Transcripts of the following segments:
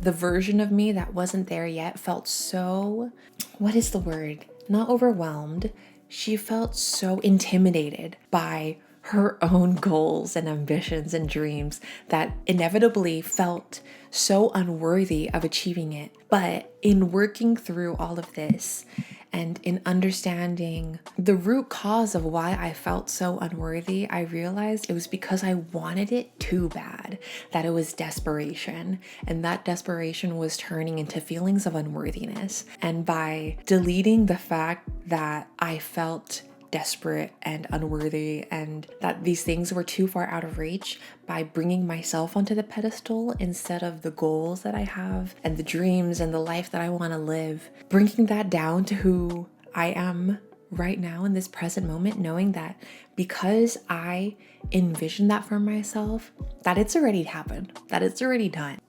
the version of me that wasn't there yet felt so, what is the word? Not overwhelmed. She felt so intimidated by her own goals and ambitions and dreams that inevitably felt so unworthy of achieving it. But in working through all of this and in understanding the root cause of why I felt so unworthy, I realized it was because I wanted it too bad, that it was desperation. And that desperation was turning into feelings of unworthiness. And by deleting the fact that I felt desperate and unworthy and that these things were too far out of reach, by bringing myself onto the pedestal instead of the goals that I have and the dreams and the life that I want to live, bringing that down to who I am right now in this present moment, knowing that because I envisioned that for myself, that it's already happened, that it's already done.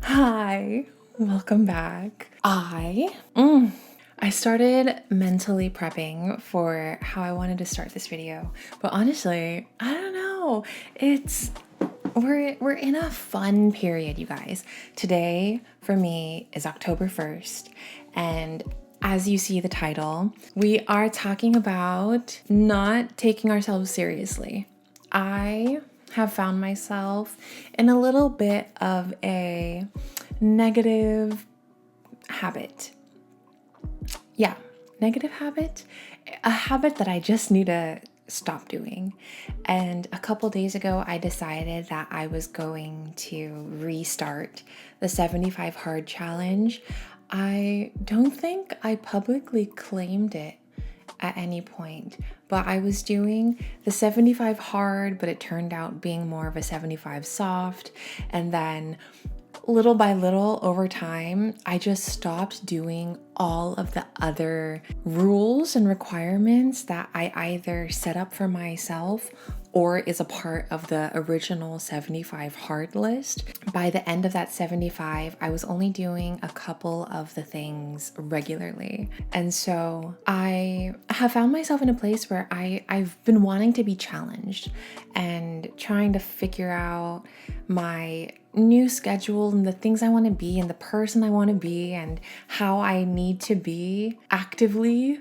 Hi, welcome back. I started mentally prepping for how I wanted to start this video, but honestly, I don't know. We're in a fun period, you guys. Today for me is October 1st, and as you see the title, we are talking about not taking ourselves seriously. I have found myself in a little bit of a negative habit. Yeah, negative habit, a habit that I just need to stop doing. And a couple days ago, I decided that I was going to restart the 75 Hard Challenge. I don't think I publicly claimed it at any point, but I was doing the 75 hard, but it turned out being more of a 75 soft. And then little by little over time, I just stopped doing all of the other rules and requirements that I either set up for myself or is a part of the original 75 hard list. By the end of that 75, I was only doing a couple of the things regularly. And so I have found myself in a place where I've been wanting to be challenged and trying to figure out my new schedule and the things I want to be and the person I want to be and how I need to be actively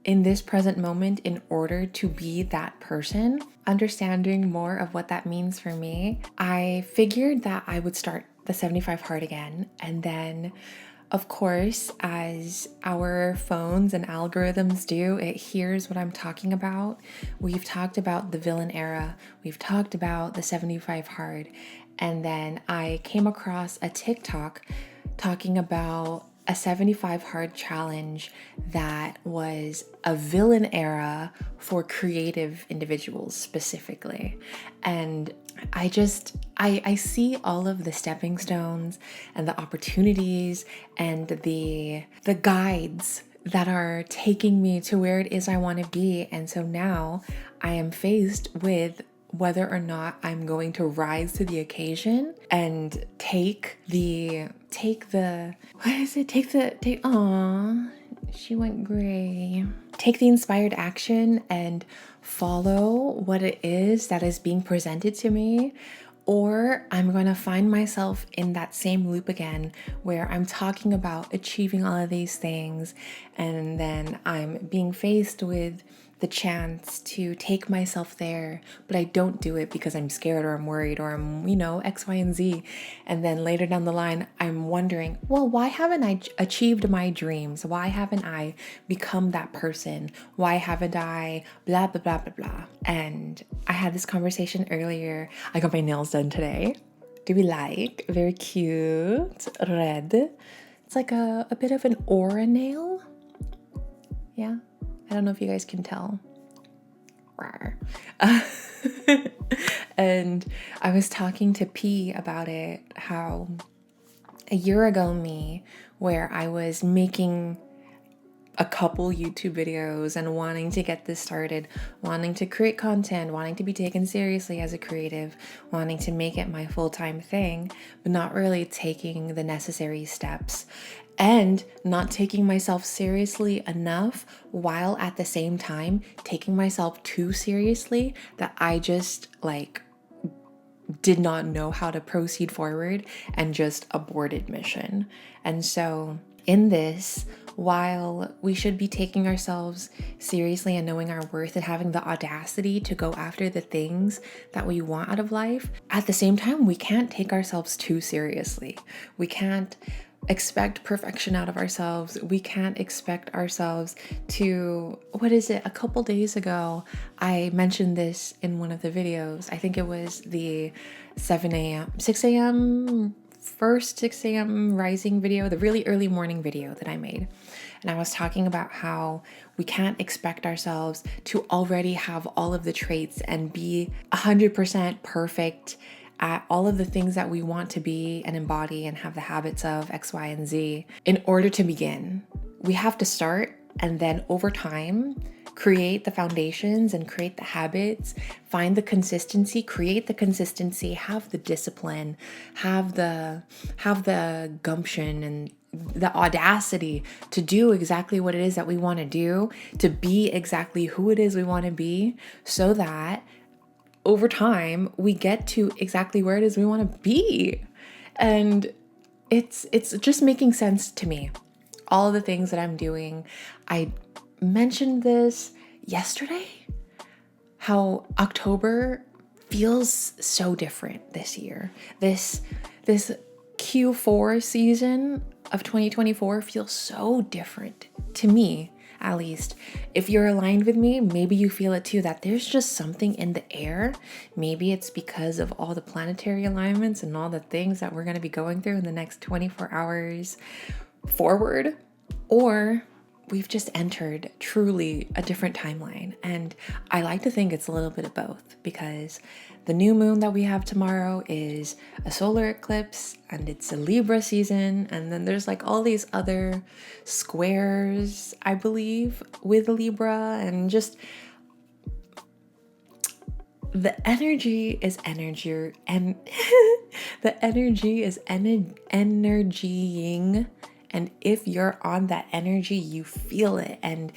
in this present moment in order to be that person. Understanding more of what that means for me, I figured that I would start the 75 hard again. And then, of course, as our phones and algorithms do, it hears what I'm talking about. We've talked about the villain era. We've talked about the 75 hard. And then I came across a TikTok talking about a 75 hard challenge that was a villain era for creative individuals specifically. And I see all of the stepping stones and the opportunities and the guides that are taking me to where it is I want to be. And so now I am faced with whether or not I'm going to rise to the occasion and she went gray. Take the inspired action and follow what it is that is being presented to me, or I'm going to find myself in that same loop again where I'm talking about achieving all of these things and then I'm being faced with the chance to take myself there, but I don't do it because I'm scared or I'm worried or I'm, X, Y, and Z. And then later down the line, I'm wondering, well, why haven't I achieved my dreams? Why haven't I become that person? Why haven't I blah, blah, blah, blah, blah. And I had this conversation earlier. I got my nails done today. Do we like? Very cute. Red. It's like a bit of an aura nail. Yeah. I don't know if you guys can tell. And I was talking to P about it, how a year ago me, where I was making a couple YouTube videos and wanting to get this started, wanting to create content, wanting to be taken seriously as a creative, wanting to make it my full-time thing, but not really taking the necessary steps and not taking myself seriously enough while at the same time taking myself too seriously that I just did not know how to proceed forward and just aborted mission. And so in this, while we should be taking ourselves seriously and knowing our worth and having the audacity to go after the things that we want out of life, at the same time, we can't take ourselves too seriously. We can't expect perfection out of ourselves. We can't expect ourselves to, a couple days ago, I mentioned this in one of the videos. I think it was the 6 a.m. rising video, the really early morning video that I made. And I was talking about how we can't expect ourselves to already have all of the traits and be 100% perfect at all of the things that we want to be and embody and have the habits of X, Y, and Z in order to begin. We have to start, and then over time, create the foundations and create the habits, find the consistency, create the consistency, have the discipline, have the gumption and the audacity to do exactly what it is that we want to do, to be exactly who it is we want to be, so that over time we get to exactly where it is we want to be. And it's just making sense to me. All of the things that I'm doing. I mentioned this yesterday, how October feels so different this year. This Q4 season of 2024 feels so different to me, at least. If you're aligned with me, maybe you feel it too, that there's just something in the air. Maybe it's because of all the planetary alignments and all the things that we're going to be going through in the next 24 hours forward, or we've just entered truly a different timeline. And I like to think it's a little bit of both, because the new moon that we have tomorrow is a solar eclipse and it's a Libra season. And then there's like all these other squares, I believe, with Libra, and just the energy is energy, and the energy is energying. And if you're on that energy, you feel it, and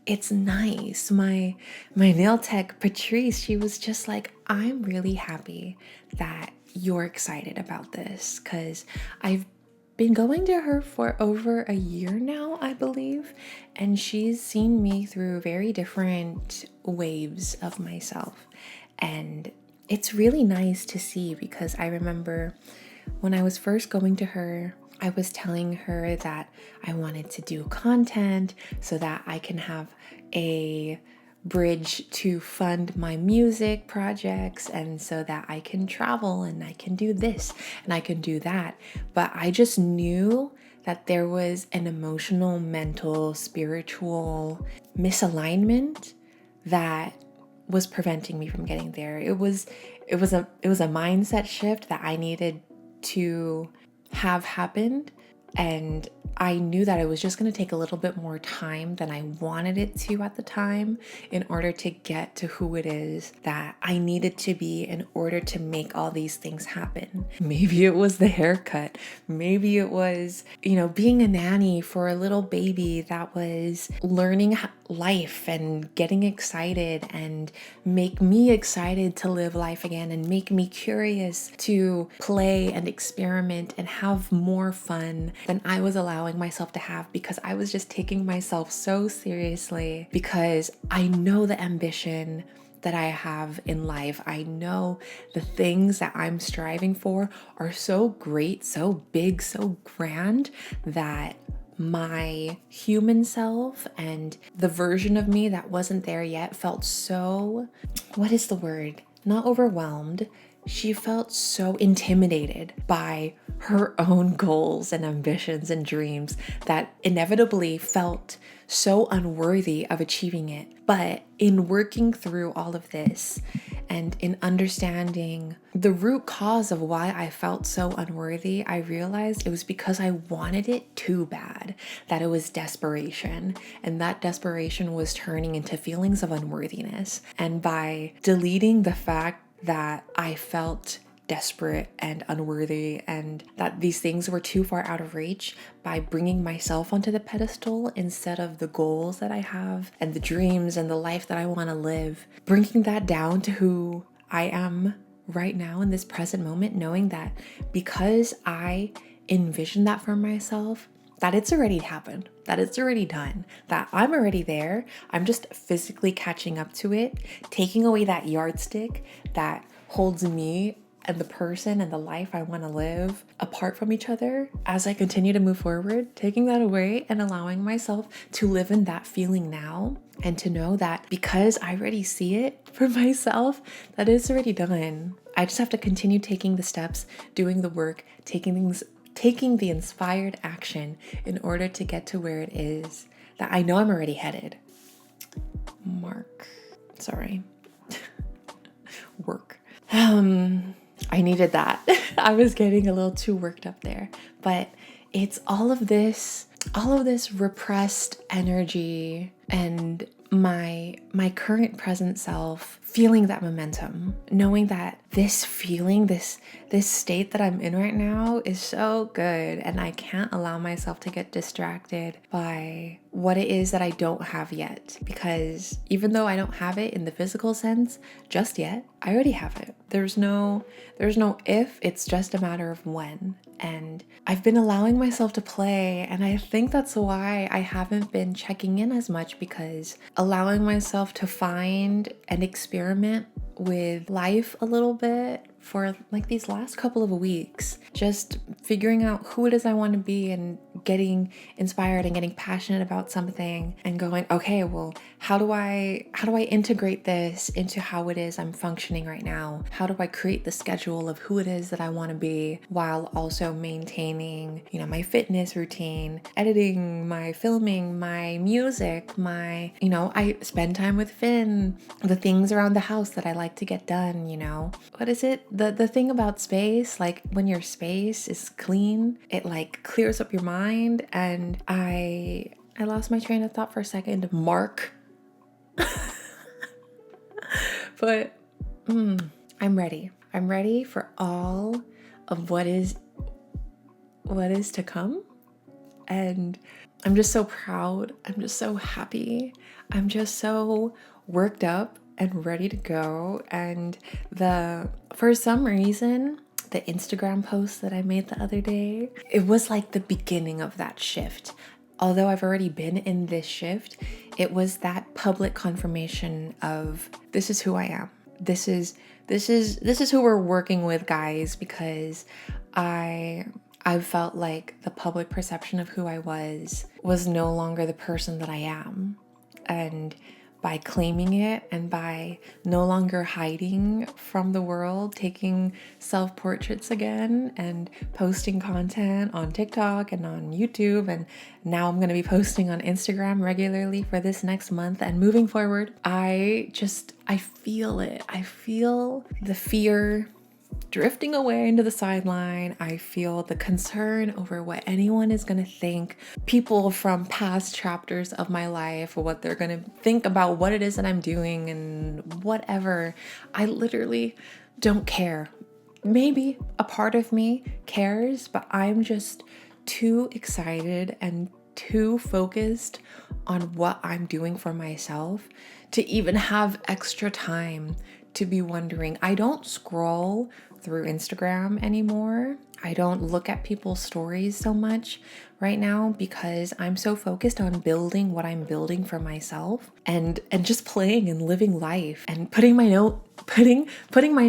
it's nice. My nail tech, Patrice, she was just like, I'm really happy that you're excited about this, because I've been going to her for over a year now, I believe, and she's seen me through very different waves of myself. And it's really nice to see, because I remember when I was first going to her, I was telling her that I wanted to do content so that I can have a bridge to fund my music projects, and so that I can travel and I can do this and I can do that. But I just knew that there was an emotional, mental, spiritual misalignment that was preventing me from getting there. It was a mindset shift that I needed to have happened, and I knew that it was just going to take a little bit more time than I wanted it to at the time in order to get to who it is that I needed to be in order to make all these things happen. Maybe it was the haircut. Maybe it was, being a nanny for a little baby that was learning life and getting excited and make me excited to live life again and make me curious to play and experiment and have more fun than I was allowing myself to have, because I was just taking myself so seriously, because I know the ambition that I have in life. I know the things that I'm striving for are so great, so big, so grand, that my human self and the version of me that wasn't there yet felt so, what is the word? Not overwhelmed. She felt so intimidated by her own goals and ambitions and dreams that inevitably felt so unworthy of achieving it. But in working through all of this and in understanding the root cause of why I felt so unworthy, I realized it was because I wanted it too bad, that it was desperation. And that desperation was turning into feelings of unworthiness. And by deleting the fact that I felt desperate and unworthy and that these things were too far out of reach, by bringing myself onto the pedestal instead of the goals that I have and the dreams and the life that I want to live, bringing that down to who I am right now in this present moment, knowing that because I envision that for myself, that it's already happened, that it's already done, that I'm already there. I'm just physically catching up to it, taking away that yardstick that holds me and the person and the life I want to live apart from each other. As I continue to move forward, taking that away and allowing myself to live in that feeling now, and to know that because I already see it for myself, that it's already done. I just have to continue taking the steps, doing the work, taking the inspired action in order to get to where it is that I know I'm already headed. Work. I needed that. I was getting a little too worked up there. But it's all of this repressed energy and my current present self feeling that momentum, knowing that this feeling, this state that I'm in right now is so good, and I can't allow myself to get distracted by what it is that I don't have yet, because even though I don't have it in the physical sense just yet, I already have it. There's no if, it's just a matter of when. And I've been allowing myself to play, and I think that's why I haven't been checking in as much, because allowing myself to find and experiment with life a little bit for like these last couple of weeks, just figuring out who it is I want to be and getting inspired and getting passionate about something and going, okay, well, how do I integrate this into how it is I'm functioning right now? How do I create the schedule of who it is that I want to be while also maintaining, my fitness routine, editing, my filming, my music, I spend time with Finn, the things around the house that I like to get done, What is it? The thing about space, like when your space is clean, it like clears up your mind. And I lost my train of thought for a second. Mark. But I'm ready. I'm ready for all of what is to come. And I'm just so proud. I'm just so happy. I'm just so worked up and ready to go. And for some reason, the Instagram post that I made the other day, it was like the beginning of that shift. Although I've already been in this shift, it was that public confirmation of, this is who I am. This is who we're working with, guys, because I felt like the public perception of who I was no longer the person that I am. And by claiming it and by no longer hiding from the world, taking self-portraits again and posting content on TikTok and on YouTube, and now I'm going to be posting on Instagram regularly for this next month and moving forward, I feel it. I feel the fear drifting away into the sideline. I feel the concern over what anyone is going to think, people from past chapters of my life, what they're going to think about what it is that I'm doing and whatever. I literally don't care. Maybe a part of me cares, but I'm just too excited and too focused on what I'm doing for myself to even have extra time to be wondering. I don't scroll through Instagram anymore. I don't look at people's stories so much right now because I'm so focused on building what I'm building for myself and just playing and living life and putting my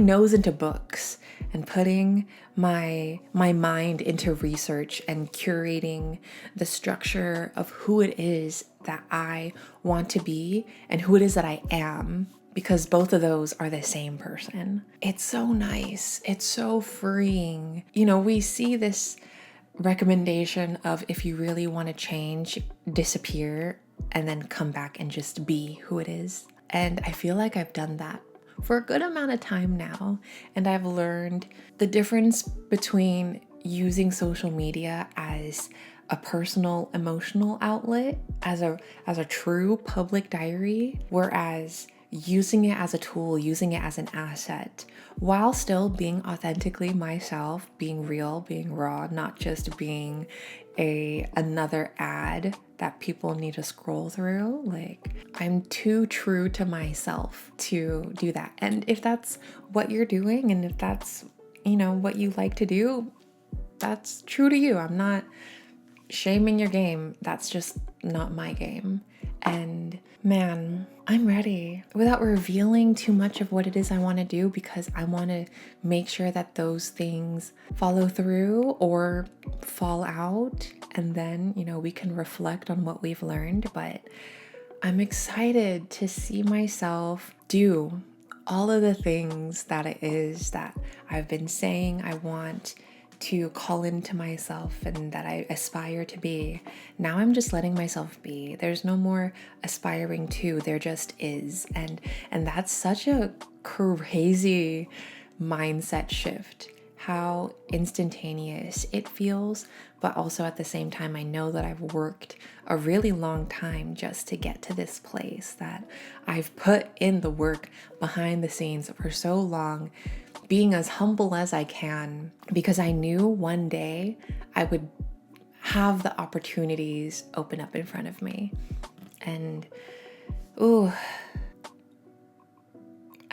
nose into books and putting my mind into research and curating the structure of who it is that I want to be and who it is that I am. Because both of those are the same person. It's so nice. It's so freeing. We see this recommendation of, if you really want to change, disappear and then come back and just be who it is. And I feel like I've done that for a good amount of time now. And I've learned the difference between using social media as a personal emotional outlet, as a true public diary, whereas using it as a tool, using it as an asset, while still being authentically myself, being real, being raw, not just being another ad that people need to scroll through. Like, I'm too true to myself to do that. And if that's what you're doing, and if that's, what you like to do, that's true to you. I'm not shaming your game. That's just not my game. And man, I'm ready, without revealing too much of what it is I want to do, because I want to make sure that those things follow through or fall out, and then, we can reflect on what we've learned. But I'm excited to see myself do all of the things that it is that I've been saying I want to call into myself and that I aspire to be. Now I'm just letting myself be. There's no more aspiring to, there just is. And that's such a crazy mindset shift. How instantaneous it feels, but also at the same time, I know that I've worked a really long time just to get to this place, that I've put in the work behind the scenes for so long, being as humble as I can, because I knew one day I would have the opportunities open up in front of me. And I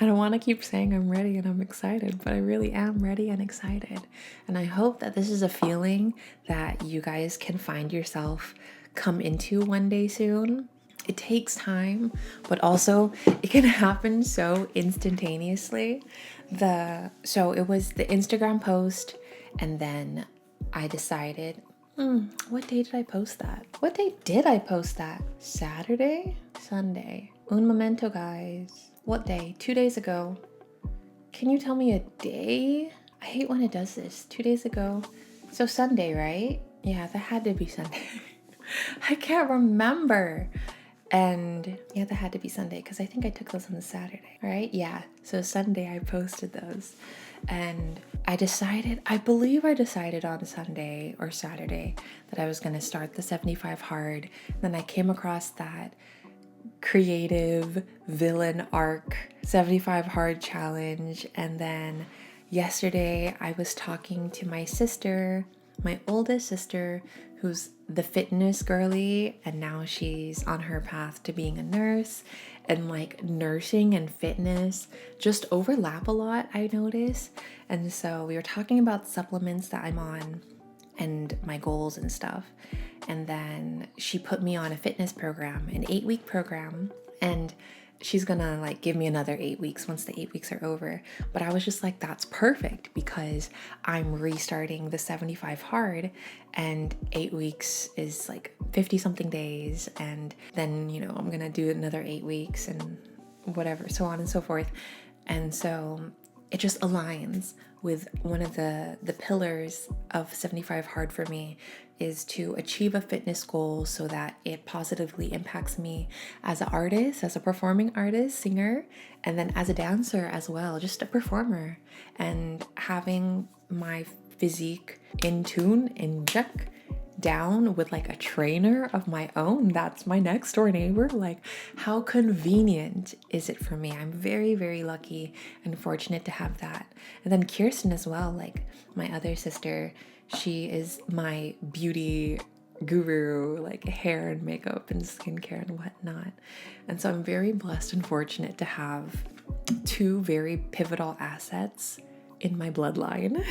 don't want to keep saying I'm ready and I'm excited, but I really am ready and excited. And I hope that this is a feeling that you guys can find yourself come into one day soon. It takes time, but also it can happen so instantaneously. So it was the Instagram post, and then I decided, what day did I post that? What day did I post that? Saturday? Sunday. Un momento, guys. What day? 2 days ago. Can you tell me a day? I hate when it does this. 2 days ago. So Sunday, right? Yeah, that had to be Sunday. I can't remember. And yeah, that had to be Sunday, because I think I took those on the Saturday, right? Yeah, so Sunday I posted those. And I believe I decided on Sunday or Saturday that I was going to start the 75 hard. Then I came across that creative villain arc 75 hard challenge. And then yesterday I was talking to my sister, my oldest sister, who's the fitness girly, and now she's on her path to being a nurse. And like nursing and fitness just overlap a lot, I notice. And so we were talking about supplements that I'm on and my goals and stuff. And then she put me on a fitness program, an 8-week program, and she's gonna like give me another 8 weeks once the 8 weeks are over. But I was just like, that's perfect, because I'm restarting the 75 hard, and 8 weeks is like 50 something days. And then, I'm gonna do another 8 weeks and whatever, so on and so forth. And so it just aligns with one of the pillars of 75 hard for me, is to achieve a fitness goal so that it positively impacts me as an artist, as a performing artist, singer, and then as a dancer as well, just a performer. And having my physique in tune, in check, down with like a trainer of my own that's my next door neighbor. Like, how convenient is it for me? I'm very, very lucky and fortunate to have that. And then Kirsten as well, like my other sister, she is my beauty guru, like hair and makeup and skincare and whatnot. And so I'm very blessed and fortunate to have two very pivotal assets in my bloodline.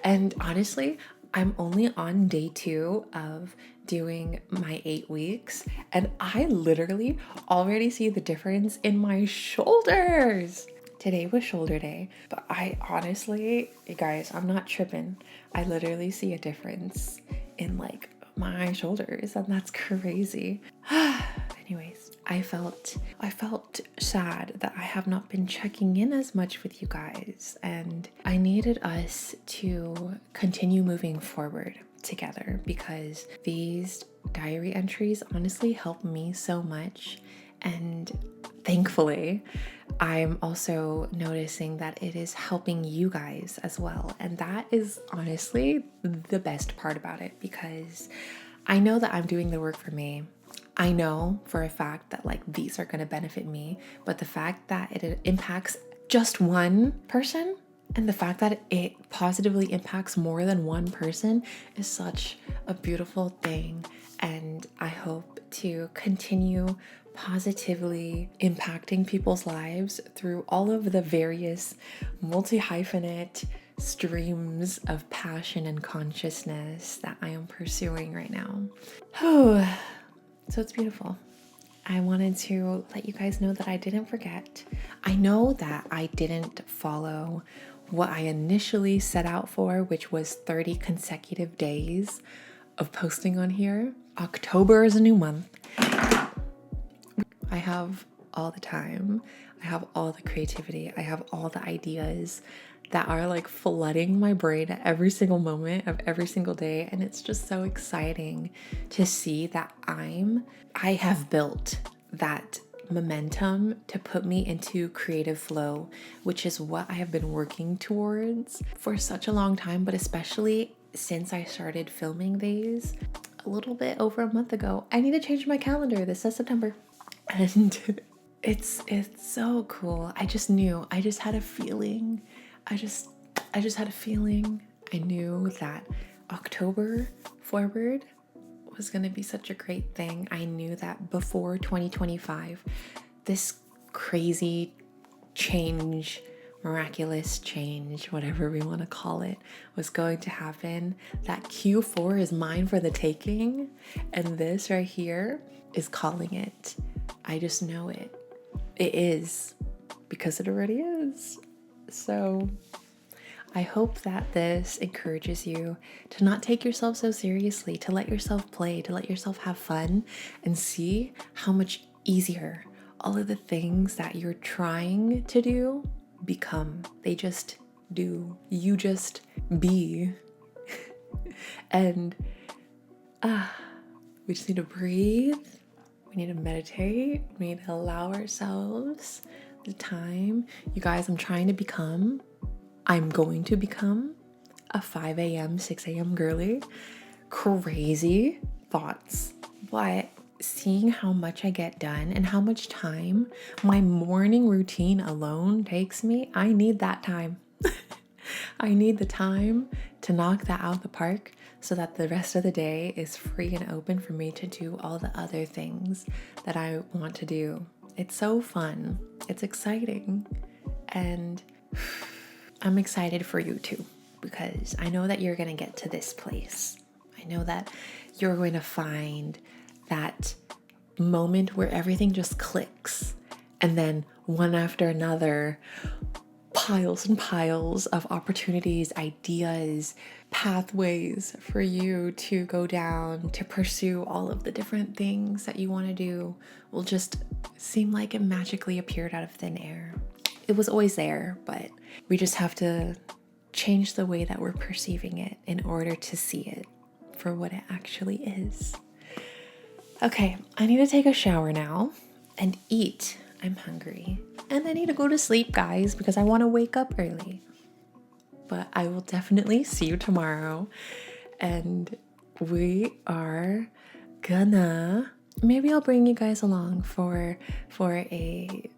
And honestly, I'm only on day 2 of doing my 8 weeks, and I literally already see the difference in my shoulders. Today was shoulder day, but I honestly, you guys, I'm not tripping. I literally see a difference in like my shoulders, and that's crazy. Anyways, I felt sad that I have not been checking in as much with you guys, and I needed us to continue moving forward together, because these diary entries honestly help me so much. And thankfully, I'm also noticing that it is helping you guys as well. And that is honestly the best part about it, because I know that I'm doing the work for me. I know for a fact that like these are going to benefit me, but the fact that it impacts just one person and the fact that it positively impacts more than one person is such a beautiful thing. And I hope to continue positively impacting people's lives through all of the various multi-hyphenate streams of passion and consciousness that I am pursuing right now. So it's beautiful. I wanted to let you guys know that I didn't forget. I know that I didn't follow what I initially set out for, which was 30 consecutive days of posting on here. October is a new month. I have all the time. I have all the creativity. I have all the ideas that are like flooding my brain at every single moment of every single day. And it's just so exciting to see that I have built that momentum to put me into creative flow, which is what I have been working towards for such a long time, but especially since I started filming these a little bit over a month ago. I need to change my calendar. This says September. And it's so cool. I just knew. I just had a feeling. I just had a feeling. I knew that October forward was going to be such a great thing. I knew that before 2025, this crazy change, miraculous change, whatever we want to call it, was going to happen. That Q4 is mine for the taking, and this right here is calling it. I just know it. It is, because it already is. So I hope that this encourages you to not take yourself so seriously, to let yourself play, to let yourself have fun, and see how much easier all of the things that you're trying to do become. They just do. You just be. And we just need to breathe. We need to meditate. We need to allow ourselves the time. You guys, I'm going to become a 5 a.m., 6 a.m. girly. Crazy thoughts. But seeing how much I get done and how much time my morning routine alone takes me, I need that time. I need the time to knock that out of the park so that the rest of the day is free and open for me to do all the other things that I want to do. It's so fun. It's exciting. And I'm excited for you too, because I know that you're going to get to this place. I know that you're going to find that moment where everything just clicks, and then one after another, piles and piles of opportunities, ideas, pathways for you to go down, to pursue all of the different things that you want to do will just seem like it magically appeared out of thin air. It was always there, but we just have to change the way that we're perceiving it in order to see it for what it actually is. Okay, I need to take a shower now and eat. I'm hungry. And I need to go to sleep, guys, because I want to wake up early. But I will definitely see you tomorrow. And we are gonna... Maybe I'll bring you guys along for a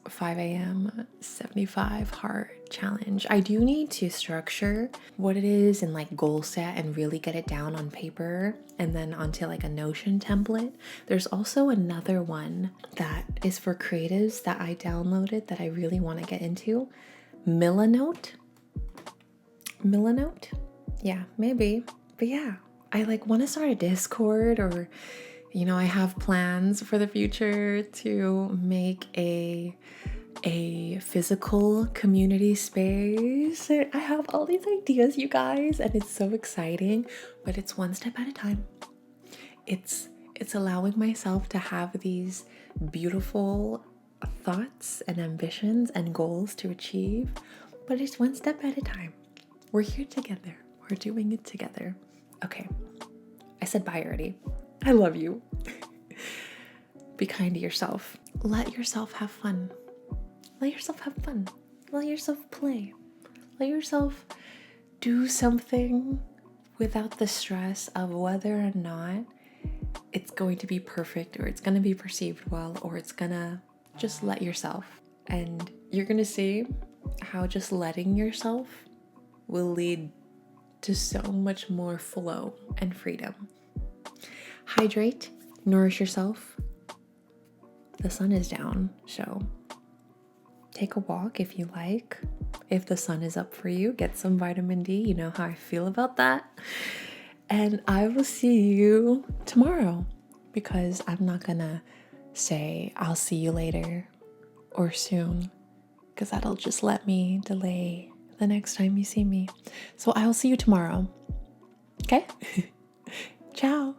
5 a.m. 75 heart challenge. I do need to structure what it is and like goal set and really get it down on paper and then onto like a Notion template. There's also another one that is for creatives that I downloaded that I really want to get into. Milanote? Yeah, maybe. But yeah, I like want to start a Discord, or I have plans for the future to make a physical community space. I have all these ideas, you guys, and it's so exciting, but it's one step at a time. It's allowing myself to have these beautiful thoughts and ambitions and goals to achieve, but it's one step at a time. We're here together. We're doing it together. Okay, I said bye already. I love you. Be kind to yourself. Let yourself have fun. Let yourself have fun. Let yourself play. Let yourself do something without the stress of whether or not it's going to be perfect or it's going to be perceived well or it's going to just let yourself. And you're going to see how just letting yourself will lead to so much more flow and freedom. Hydrate, nourish yourself. The sun is down, so take a walk if you like. If the sun is up for you, get some vitamin D. You know how I feel about that. And I will see you tomorrow, because I'm not gonna say I'll see you later or soon, because that'll just let me delay the next time you see me. So I'll see you tomorrow. Okay? Ciao.